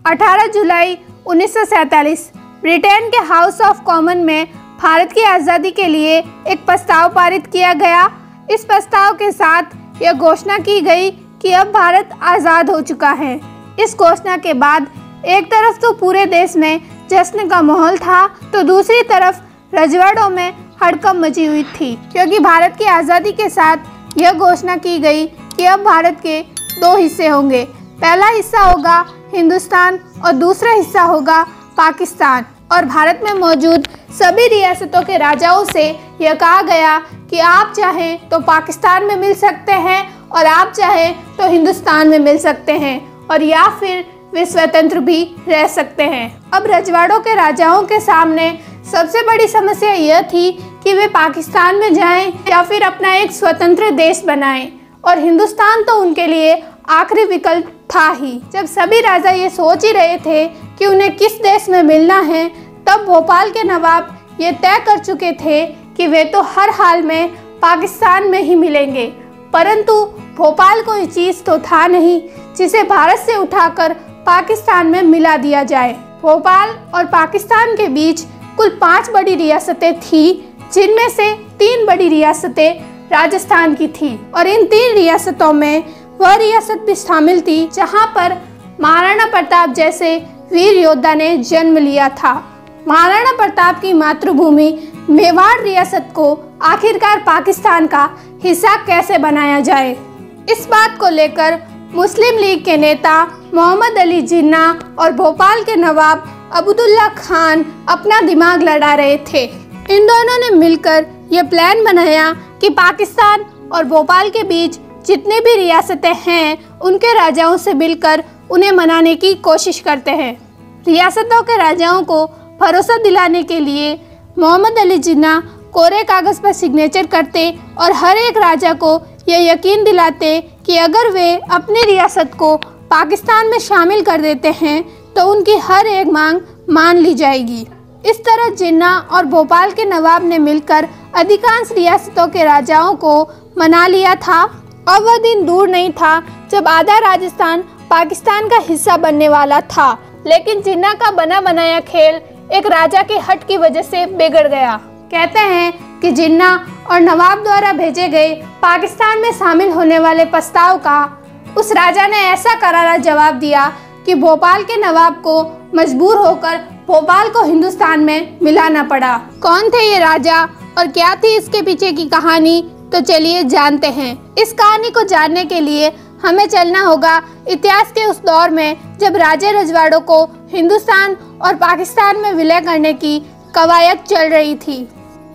18 जुलाई 1947 Britain के house of common में भारत की आज़ादी के लिए एक प्रस्ताव पारित किया गया। इस प्रस्ताव के साथ यह घोषणा की गई कि अब भारत आज़ाद हो चुका है। इस घोषणा के बाद एक तरफ तो पूरे देश में जश्न का माहौल था, तो दूसरी तरफ रजवाड़ों में हड़कंप मची हुई थी, क्योंकि भारत की आज़ादी के साथ यह घोषणा की गई कि अब भारत के दो हिस्से होंगे। पहला हिस्सा होगा हिंदुस्तान और दूसरा हिस्सा होगा पाकिस्तान। और भारत में मौजूद सभी रियासतों के राजाओं से यह कहा गया कि आप चाहें तो पाकिस्तान में मिल सकते हैं और आप चाहें तो हिंदुस्तान में मिल सकते हैं, और या फिर वे स्वतंत्र भी रह सकते हैं। अब रजवाड़ों के राजाओं के सामने सबसे बड़ी समस्या यह थी कि वे पाकिस्तान में जाएं या फिर अपना एक स्वतंत्र देश बनाएं, और हिंदुस्तान तो उनके लिए आखिरी विकल्प था ही। जब सभी राजा ये सोच ही रहे थे कि उन्हें किस देश में मिलना है, तब भोपाल के नवाब ये तय कर चुके थे कि वे तो हर हाल में पाकिस्तान में ही मिलेंगे। परंतु भोपाल कोई चीज़ तो था नहीं जिसे भारत से उठाकर पाकिस्तान में मिला दिया जाए। भोपाल और पाकिस्तान के बीच कुल 5 बड़ी रियासतें थी, जिनमें से 3 बड़ी रियासतें राजस्थान की थी, और इन 3 रियासतों में वह रियासत भी शामिल थी जहां पर महाराणा प्रताप जैसे वीर योद्धा ने जन्म लिया था। महाराणा प्रताप की मातृभूमि मेवाड़ रियासत को आखिरकार पाकिस्तान का हिस्सा कैसे बनाया जाए, इस बात को लेकर मुस्लिम लीग के नेता मोहम्मद अली जिन्ना और भोपाल के नवाब अब्दुल्ला खान अपना दिमाग लड़ा रहे थे। इन दोनों ने मिलकर यह प्लान बनाया कि पाकिस्तान और भोपाल के बीच जितने भी रियासतें हैं, उनके राजाओं से मिलकर उन्हें मनाने की कोशिश करते हैं। रियासतों के राजाओं को भरोसा दिलाने के लिए मोहम्मद अली जिन्ना कोरे कागज़ पर सिग्नेचर करते और हर एक राजा को यह यकीन दिलाते कि अगर वे अपनी रियासत को पाकिस्तान में शामिल कर देते हैं तो उनकी हर एक मांग मान ली जाएगी। इस तरह जिन्ना और भोपाल के नवाब ने मिलकर अधिकांश रियासतों के राजाओं को मना लिया था। अब वह दिन दूर नहीं था जब आधा राजस्थान पाकिस्तान का हिस्सा बनने वाला था, लेकिन जिन्ना का बना बनाया खेल एक राजा के हट की वजह से बिगड़ गया। कहते हैं कि जिन्ना और नवाब द्वारा भेजे गए पाकिस्तान में शामिल होने वाले प्रस्ताव का उस राजा ने ऐसा करारा जवाब दिया कि भोपाल के नवाब को मजबूर होकर भोपाल को हिंदुस्तान में मिलाना पड़ा। कौन थे ये राजा और क्या थी इसके पीछे की कहानी, तो चलिए जानते हैं। इस कहानी को जानने के लिए हमें चलना होगा इतिहास के उस दौर में जब राजे रजवाड़ों को हिंदुस्तान और पाकिस्तान में विलय करने की कवायद चल रही थी।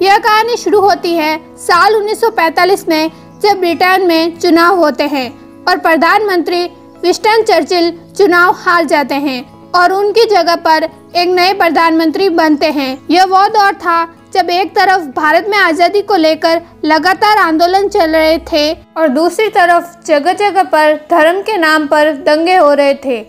यह कहानी शुरू होती है साल 1945 में, जब ब्रिटेन में चुनाव होते हैं और प्रधानमंत्री विंस्टन चर्चिल चुनाव हार जाते हैं और उनकी जगह पर एक नए प्रधानमंत्री बनते हैं। यह वो दौर था जब एक तरफ भारत में आज़ादी को लेकर लगातार आंदोलन चल रहे थे और दूसरी तरफ जगह जगह पर धर्म के नाम पर दंगे हो रहे थे।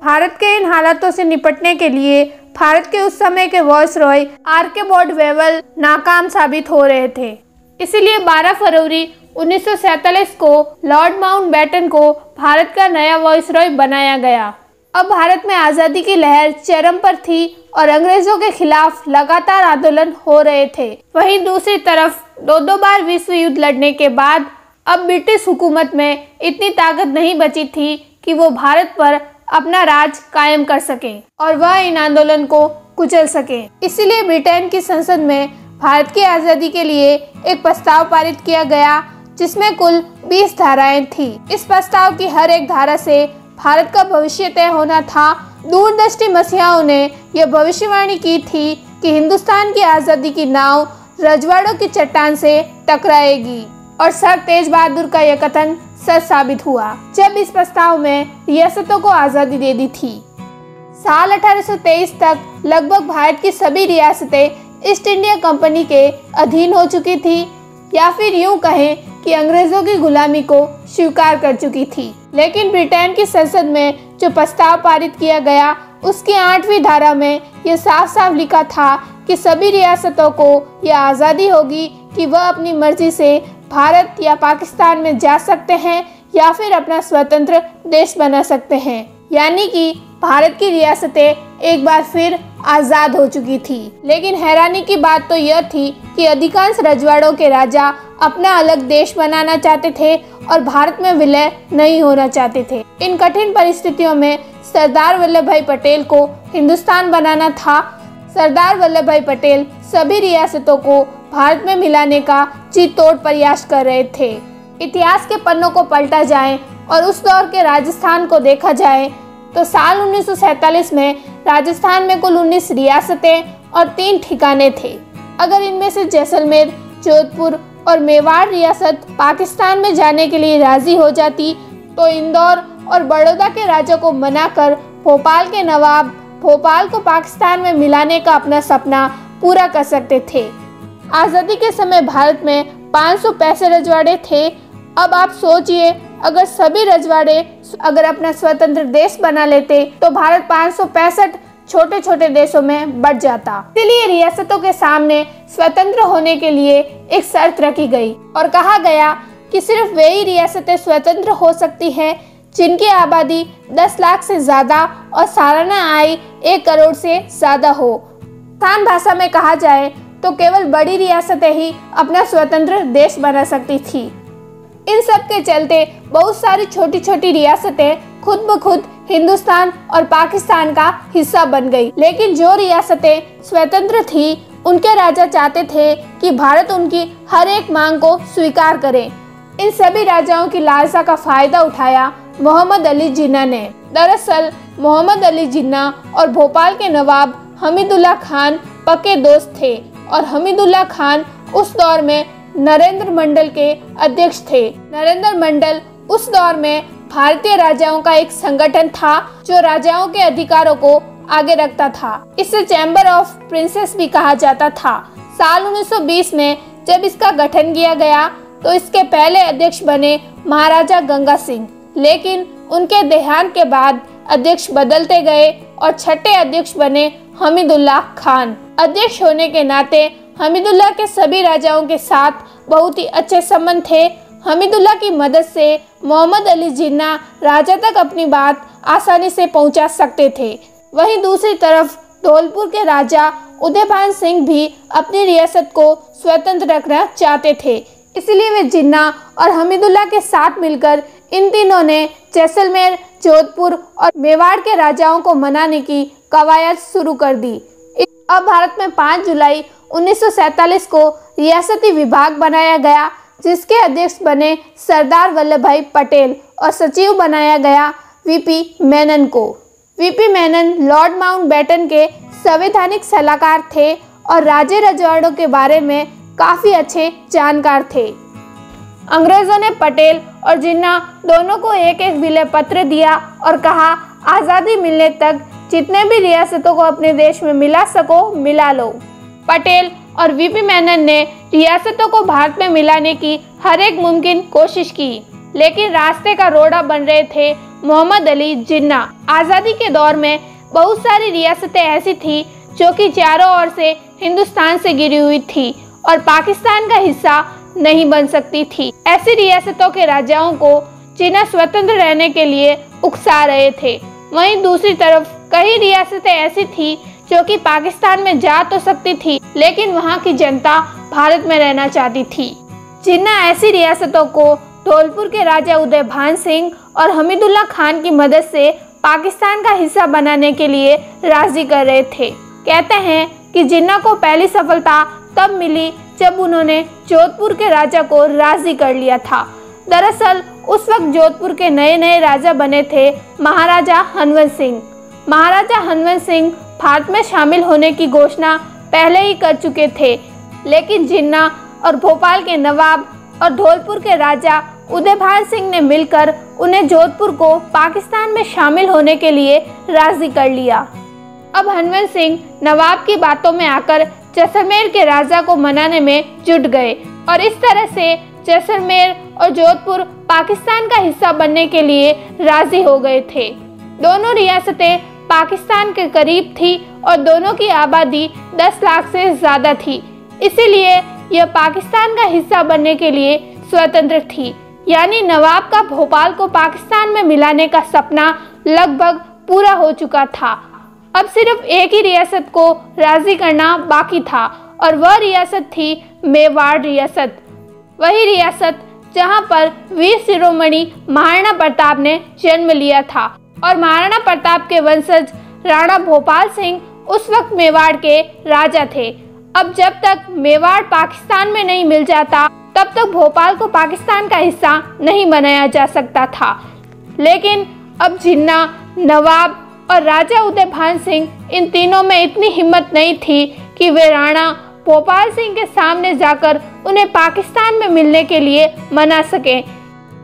भारत के इन हालातों से निपटने के लिए भारत के उस समय के वायसरॉय आर्केबॉड वेवल नाकाम साबित हो रहे थे। इसीलिए 12 फरवरी 1947 को लॉर्ड माउंटबेटन को भारत का नया वायसरॉय बनाया गया। अब भारत में आज़ादी की लहर चरम पर थी और अंग्रेजों के खिलाफ लगातार आंदोलन हो रहे थे। वहीं दूसरी तरफ 2 बार विश्व युद्ध लड़ने के बाद अब ब्रिटिश हुकूमत में इतनी ताकत नहीं बची थी कि वो भारत पर अपना राज कायम कर सके और वह इन आंदोलन को कुचल सके। इसीलिए ब्रिटेन की संसद में भारत की आज़ादी के लिए एक प्रस्ताव पारित किया गया, जिसमें कुल 20 धाराएं थी। इस प्रस्ताव की हर एक धारा से भारत का भविष्य तय होना था। दूरदृष्टि मसीहाओं ने यह भविष्यवाणी की थी कि हिंदुस्तान की आज़ादी की नाव रजवाड़ों की चट्टान से टकराएगी, और सर तेज बहादुर का यह कथन सच साबित हुआ जब इस प्रस्ताव में रियासतों को आज़ादी दे दी थी। साल 1823 तक लगभग भारत की सभी रियासतें ईस्ट इंडिया कंपनी के अधीन हो चुकी थी, या फिर यूं कहें कि अंग्रेजों की गुलामी को स्वीकार कर चुकी थी। लेकिन ब्रिटेन की संसद में जो प्रस्ताव पारित किया गया, उसकी 8वीं धारा में यह साफ साफ लिखा था कि सभी रियासतों को यह आज़ादी होगी कि वह अपनी मर्जी से भारत या पाकिस्तान में जा सकते हैं या फिर अपना स्वतंत्र देश बना सकते हैं। यानी कि भारत की रियासतें एक बार फिर आज़ाद हो चुकी थी। लेकिन हैरानी की बात तो यह थी कि अधिकांश रजवाड़ों के राजा अपना अलग देश बनाना चाहते थे और भारत में विलय नहीं होना चाहते थे। इन कठिन परिस्थितियों में सरदार वल्लभ भाई पटेल को हिंदुस्तान बनाना था। सरदार वल्लभ भाई पटेल सभी रियासतों को भारत में मिलाने का जी तोड़ प्रयास कर रहे थे। इतिहास के पन्नों को पलटा जाए और उस दौर के राजस्थान को देखा जाए तो साल 1947 में राजस्थान में कुल 19 रियासतें और 3 ठिकाने थे। अगर इनमें से जैसलमेर, जोधपुर और मेवाड़ रियासत पाकिस्तान में जाने के लिए राजी हो जाती तो इंदौर और बड़ौदा के राजा को मनाकर भोपाल के नवाब भोपाल को पाकिस्तान में मिलाने का अपना सपना पूरा कर सकते थे। आज़ादी के समय भारत में 565 रजवाड़े थे। अब आप सोचिए, अगर सभी रजवाड़े अगर अपना स्वतंत्र देश बना लेते तो भारत 565 छोटे छोटे देशों में बढ़ जाता। इसलिए रियासतों के सामने स्वतंत्र होने के लिए एक शर्त रखी गई और कहा गया कि सिर्फ वे ही रियासतें स्वतंत्र हो सकती हैं जिनकी आबादी 10 लाख से ज़्यादा और सालाना आय 1 करोड़ से ज़्यादा हो। आसान भाषा में कहा जाए तो केवल बड़ी रियासतें ही अपना स्वतंत्र देश बना सकती थी। इन सब के चलते बहुत सारी छोटी छोटी रियासतें खुद ब खुद हिंदुस्तान और पाकिस्तान का हिस्सा बन गई। लेकिन जो रियासतें स्वतंत्र थी उनके राजा चाहते थे कि भारत उनकी हर एक मांग को स्वीकार करे। इन सभी राजाओं की लालसा का फायदा उठाया मोहम्मद अली जिन्ना ने। दरअसल मोहम्मद अली जिन्ना और भोपाल के नवाब हमीदुल्लाह खान पक्के दोस्त थे और हमीदुल्लाह खान उस दौर में नरेंद्र मंडल के अध्यक्ष थे। नरेंद्र मंडल उस दौर में भारतीय राजाओं का एक संगठन था जो राजाओं के अधिकारों को आगे रखता था। इसे चैम्बर ऑफ प्रिंसेस भी कहा जाता था। साल 1920 में जब इसका गठन किया गया तो इसके पहले अध्यक्ष बने महाराजा गंगा सिंह, लेकिन उनके देहांत के बाद अध्यक्ष बदलते गए और छठे अध्यक्ष बने हमीदुल्लाह खान। अध्यक्ष होने के नाते हमीदुल्लाह के सभी राजाओं के साथ बहुत ही अच्छे संबंध थे। हमीदुल्लाह की मदद से मोहम्मद अली जिन्ना राजा तक अपनी बात आसानी से पहुंचा सकते थे। वहीं दूसरी तरफ धौलपुर के राजा उदयभान सिंह भी अपनी रियासत को स्वतंत्र रखना चाहते थे। इसलिए वे जिन्ना और हमीदुल्लाह के साथ मिलकर इन तीनों ने जैसलमेर, जोधपुर और मेवाड़ के राजाओं को मनाने की कवायद शुरू कर दी। अब भारत में 5 जुलाई 1947 को रियासती विभाग बनाया गया, जिसके अध्यक्ष बने सरदार वल्लभ भाई पटेल और सचिव बनाया गया वीपी मेनन को। वीपी मेनन लॉर्ड माउंटबेटन के संवैधानिक सलाहकार थे और राज्य रजवाड़ों के बारे में काफ़ी अच्छे जानकार थे। अंग्रेज़ों ने पटेल और जिन्ना दोनों को एक एक विलय पत्र दिया और कहा, आज़ादी मिलने तक जितने भी रियासतों को अपने देश में मिला सको मिला लो। पटेल और वीपी मेनन ने रियासतों को भारत में मिलाने की हर एक मुमकिन कोशिश की, लेकिन रास्ते का रोड़ा बन रहे थे मोहम्मद अली जिन्ना। आज़ादी के दौर में बहुत सारी रियासतें ऐसी थी जो कि चारों ओर से हिंदुस्तान से घिरी हुई थी और पाकिस्तान का हिस्सा नहीं बन सकती थी। ऐसी रियासतों के राजाओं को जिन्ना स्वतंत्र रहने के लिए उकसा रहे थे। वहीं दूसरी तरफ कई रियासतें ऐसी थी जो कि पाकिस्तान में जा तो सकती थी, लेकिन वहां की जनता भारत में रहना चाहती थी। जिन्ना ऐसी रियासतों को धौलपुर के राजा उदयभान सिंह और हमीदुल्लाह खान की मदद से पाकिस्तान का हिस्सा बनाने के लिए राजी कर रहे थे। कहते हैं कि जिन्ना को पहली सफलता तब मिली जब उन्होंने जोधपुर के राजा को राजी कर लिया था। दरअसल उस वक्त जोधपुर के नए नए राजा बने थे महाराजा हनवंत सिंह। महाराजा हनवंत सिंह भारत में शामिल होने की घोषणा पहले ही कर चुके थे, लेकिन जिन्ना और भोपाल के नवाब और धौलपुर के राजा उदयभान सिंह ने मिलकर उन्हें जोधपुर को पाकिस्तान में शामिल होने के लिए राजी कर लिया। अब हनवंत सिंह नवाब की बातों में आकर जैसलमेर के राजा को मनाने में जुट गए और इस तरह से जैसलमेर और जोधपुर पाकिस्तान का हिस्सा बनने के लिए राजी हो गए थे। दोनों रियासतें पाकिस्तान के करीब थी और दोनों की आबादी 10 लाख से ज़्यादा थी, इसीलिए यह पाकिस्तान का हिस्सा बनने के लिए स्वतंत्र थी। यानी नवाब का भोपाल को पाकिस्तान में मिलाने का सपना लगभग पूरा हो चुका था। अब सिर्फ एक ही रियासत को राजी करना बाकी था और वह रियासत थी मेवाड़ रियासत। वही रियासत जहां पर वीर शिरोमणि महाराणा प्रताप ने जन्म लिया था और महाराणा प्रताप के वंशज राणा भोपाल सिंह उस वक्त मेवाड़ के राजा थे। अब जब तक मेवाड़ पाकिस्तान में नहीं मिल जाता तब तक भोपाल को पाकिस्तान का हिस्सा नहीं बनाया जा सकता था। लेकिन अब जिन्ना, नवाब और राजा उदयभान सिंह इन तीनों में इतनी हिम्मत नहीं थी कि वे राणा भोपाल सिंह के सामने जाकर उन्हें पाकिस्तान में मिलने के लिए मना सकें।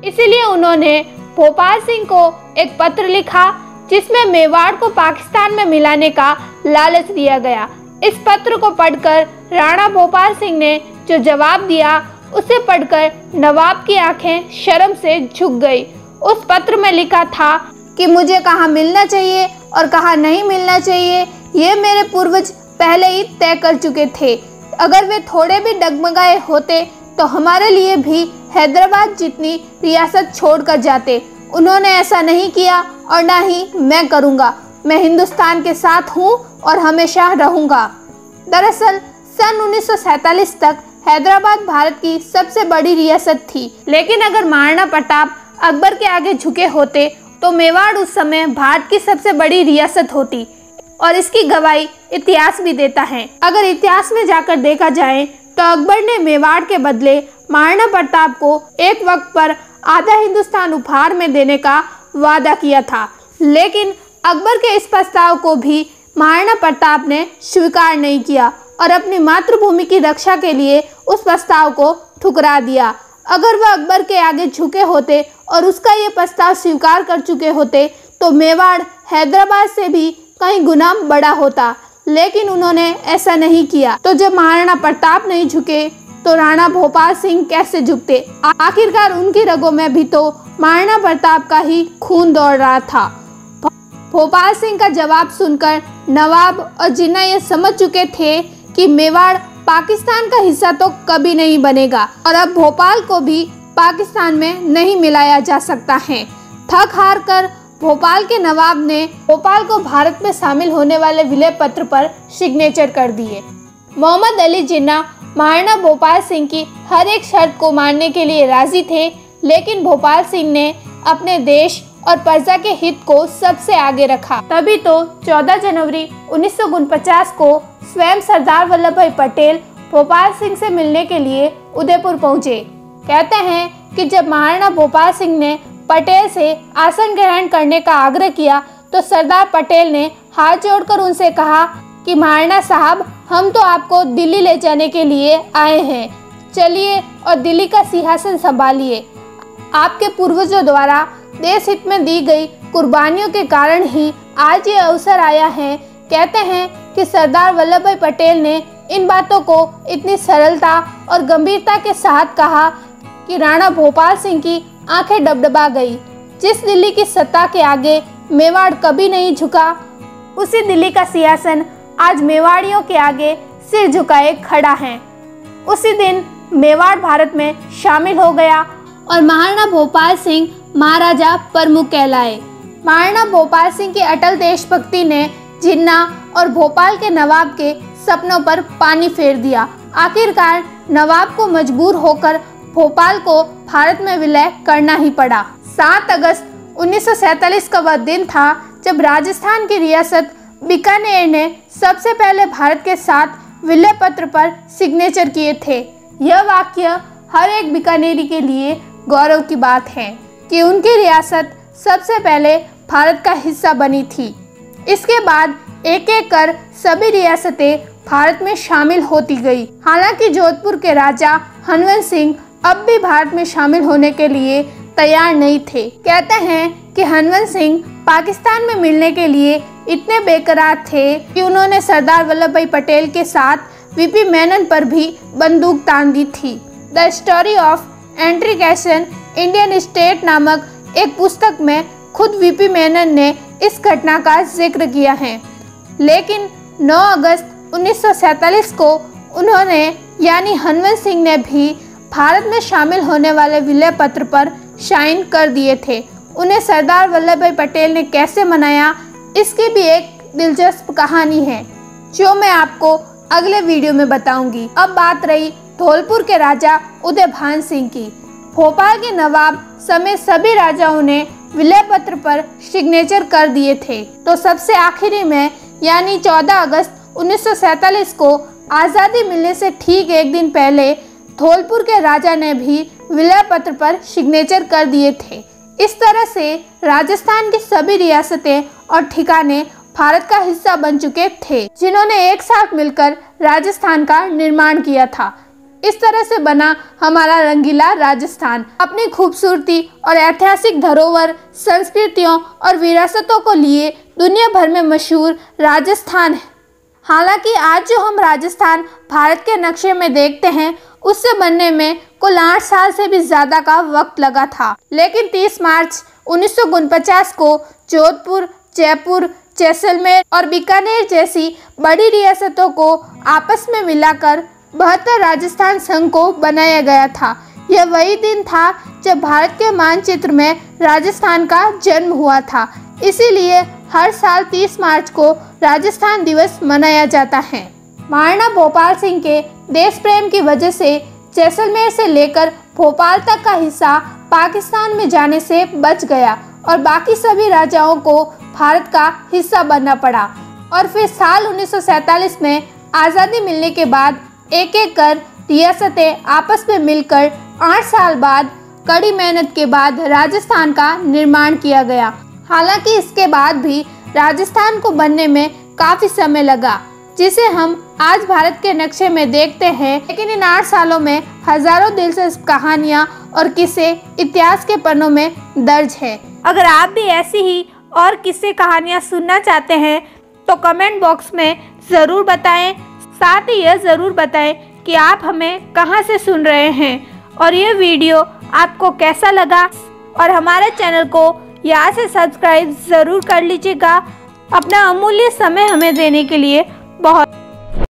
इसीलिए उन्होंने भोपाल सिंह को एक पत्र लिखा जिसमें मेवाड़ को पाकिस्तान में मिलाने का लालच दिया गया। इस पत्र को पढ़कर राणा भोपाल सिंह ने जो जवाब दिया उसे पढ़कर नवाब की आंखें शर्म से झुक गई। उस पत्र में लिखा था कि मुझे कहाँ मिलना चाहिए और कहाँ नहीं मिलना चाहिए ये मेरे पूर्वज पहले ही तय कर चुके थे। अगर वे थोड़े भी डगमगाए होते तो हमारे लिए भी हैदराबाद जितनी रियासत छोड़कर जाते। उन्होंने ऐसा नहीं किया और ना ही मैं करूँगा। मैं हिंदुस्तान के साथ हूँ और हमेशा रहूँगा। दरअसल सन 1947 तक हैदराबाद भारत की सबसे बड़ी रियासत थी, लेकिन अगर महाराणा प्रताप अकबर के आगे झुके होते तो मेवाड़ उस समय भारत की सबसे बड़ी रियासत होती और इसकी गवाही इतिहास भी देता है। अगर इतिहास में जाकर देखा जाए तो अकबर ने मेवाड़ के बदले महाराणा प्रताप को एक वक्त पर आधा हिंदुस्तान उपहार में देने का वादा किया था, लेकिन अकबर के इस प्रस्ताव को भी महाराणा प्रताप ने स्वीकार नहीं किया और अपनी मातृभूमि की रक्षा के लिए उस प्रस्ताव को ठुकरा दिया। अगर वह अकबर के आगे झुके होते और उसका ये प्रस्ताव स्वीकार कर चुके होते तो मेवाड़ हैदराबाद से भी कई गुना बड़ा होता, लेकिन उन्होंने ऐसा नहीं किया। तो जब महाराणा प्रताप नहीं झुके तो राणा भोपाल सिंह कैसे झुकते? आखिरकार उनकी रगों में भी तो महाराणा प्रताप का ही खून दौड़ रहा था। भोपाल सिंह का जवाब सुनकर नवाब और जिन्ना ये समझ चुके थे कि मेवाड़ पाकिस्तान का हिस्सा तो कभी नहीं बनेगा और अब भोपाल को भी पाकिस्तान में नहीं मिलाया जा सकता है। थक हार कर भोपाल के नवाब ने भोपाल को भारत में शामिल होने वाले विलय पत्र पर सिग्नेचर कर दिए। मोहम्मद अली जिन्ना महाराणा भोपाल सिंह की हर एक शर्त को मानने के लिए राजी थे, लेकिन भोपाल सिंह ने अपने देश और प्रजा के हित को सबसे आगे रखा। तभी तो 14 जनवरी 1949 को स्वयं सरदार वल्लभ भाई पटेल भोपाल सिंह से मिलने के लिए उदयपुर पहुंचे। कहते हैं कि जब महाराणा भोपाल सिंह ने पटेल से आसन ग्रहण करने का आग्रह किया तो सरदार पटेल ने हाथ जोड़कर उनसे कहा कि महाराणा साहब, हम तो आपको दिल्ली ले जाने के लिए आए हैं, चलिए और दिल्ली का सिंहासन संभालिए। आपके पूर्वजों द्वारा देश हित में दी गई कुर्बानियों के कारण ही आज ये अवसर आया है। कहते हैं कि सरदार वल्लभ भाई पटेल ने इन बातों को इतनी सरलता और गंभीरता के साथ कहा कि राणा भोपाल सिंह की आंखें डबडबा गई। जिस दिल्ली की सत्ता के आगे मेवाड़ कभी नहीं झुका, उसी दिल्ली का सिंहासन आज मेवाड़ियों के आगे सिर झुकाए खड़ा है। उसी दिन मेवाड़ भारत में शामिल हो गया और महाराणा भोपाल सिंह महाराजा प्रमुख कहलाए। महाराणा भोपाल सिंह की अटल देशभक्ति ने जिन्ना और भोपाल के नवाब के सपनों पर पानी फेर दिया। आखिरकार नवाब को मजबूर होकर भोपाल को भारत में विलय करना ही पड़ा। 7 अगस्त 1947 का वह दिन था जब राजस्थान की रियासत बीकानेर ने सबसे पहले भारत के साथ विलय पत्र पर सिग्नेचर किए थे। यह वाक्य हर एक बीकानेरी के लिए गौरव की बात है कि उनकी रियासत सबसे पहले भारत का हिस्सा बनी थी। इसके बाद एक एक कर सभी रियासतें भारत में शामिल होती गई। हालांकि जोधपुर के राजा हनवंत सिंह अब भी भारत में शामिल होने के लिए तैयार नहीं थे। कहते हैं कि हनवंत सिंह पाकिस्तान में मिलने के लिए इतने बेकरार थे कि उन्होंने सरदार वल्लभ भाई पटेल के साथ वीपी मेनन पर भी बंदूक तान दी थी। The story of integration Indian state नामक एक पुस्तक में खुद वीपी मेनन ने इस घटना का जिक्र किया है। लेकिन 9 अगस्त 1947 को उन्होंने यानी हनवंत सिंह ने भी भारत में शामिल होने वाले विलय पत्र पर साइन कर दिए थे। उन्हें सरदार वल्लभ भाई पटेल ने कैसे मनाया इसकी भी एक दिलचस्प कहानी है जो मैं आपको अगले वीडियो में बताऊंगी। अब बात रही धौलपुर के राजा उदयभान सिंह की। भोपाल के नवाब समेत सभी राजाओं ने विलय पत्र पर सिग्नेचर कर दिए थे। तो सबसे आखिरी में यानी 14 अगस्त 1947 को आज़ादी मिलने से ठीक एक दिन पहले धौलपुर के राजा ने भी विलय पत्र पर सिग्नेचर कर दिए थे। इस तरह से राजस्थान की सभी रियासतें और ठिकाने भारत का हिस्सा बन चुके थे, जिन्होंने एक साथ मिलकर राजस्थान का निर्माण किया था। इस तरह से बना हमारा रंगीला राजस्थान। अपनी खूबसूरती और ऐतिहासिक धरोहर, संस्कृतियों और विरासतों को लिए दुनिया भर में मशहूर राजस्थान है। हालांकि आज जो हम राजस्थान भारत के नक्शे में देखते हैं, उससे बनने में कुल 8 साल से भी ज़्यादा का वक्त लगा था। लेकिन 30 मार्च 1949 को जोधपुर, जयपुर, जैसलमेर और बीकानेर जैसी बड़ी रियासतों को आपस में मिलाकर 72 राजस्थान संघ को बनाया गया था। यह वही दिन था जब भारत के मानचित्र में राजस्थान का जन्म हुआ था। इसीलिए हर साल 30 मार्च को राजस्थान दिवस मनाया जाता है। महाराणा भोपाल सिंह के देश प्रेम की वजह से जैसलमेर से लेकर भोपाल तक का हिस्सा पाकिस्तान में जाने से बच गया और बाकी सभी राजाओं को भारत का हिस्सा बनना पड़ा। और फिर साल 1947 में आज़ादी मिलने के बाद एक एक कर रियासतें आपस में मिलकर 8 साल बाद कड़ी मेहनत के बाद राजस्थान का निर्माण किया गया। हालांकि इसके बाद भी राजस्थान को बनने में काफ़ी समय लगा, जिसे हम आज भारत के नक्शे में देखते हैं। लेकिन इन 8 सालों में हजारों दिलचस्प कहानियाँ और किस्से इतिहास के पन्नों में दर्ज है। अगर आप भी ऐसी ही और किस्से कहानियाँ सुनना चाहते हैं तो कमेंट बॉक्स में ज़रूर बताएं। साथ ही यह ज़रूर बताएं कि आप हमें कहां से सुन रहे हैं और ये वीडियो आपको कैसा लगा। और हमारे चैनल को यहाँ से सब्सक्राइब ज़रूर कर लीजिएगा। अपना अमूल्य समय हमें देने के लिए बहुत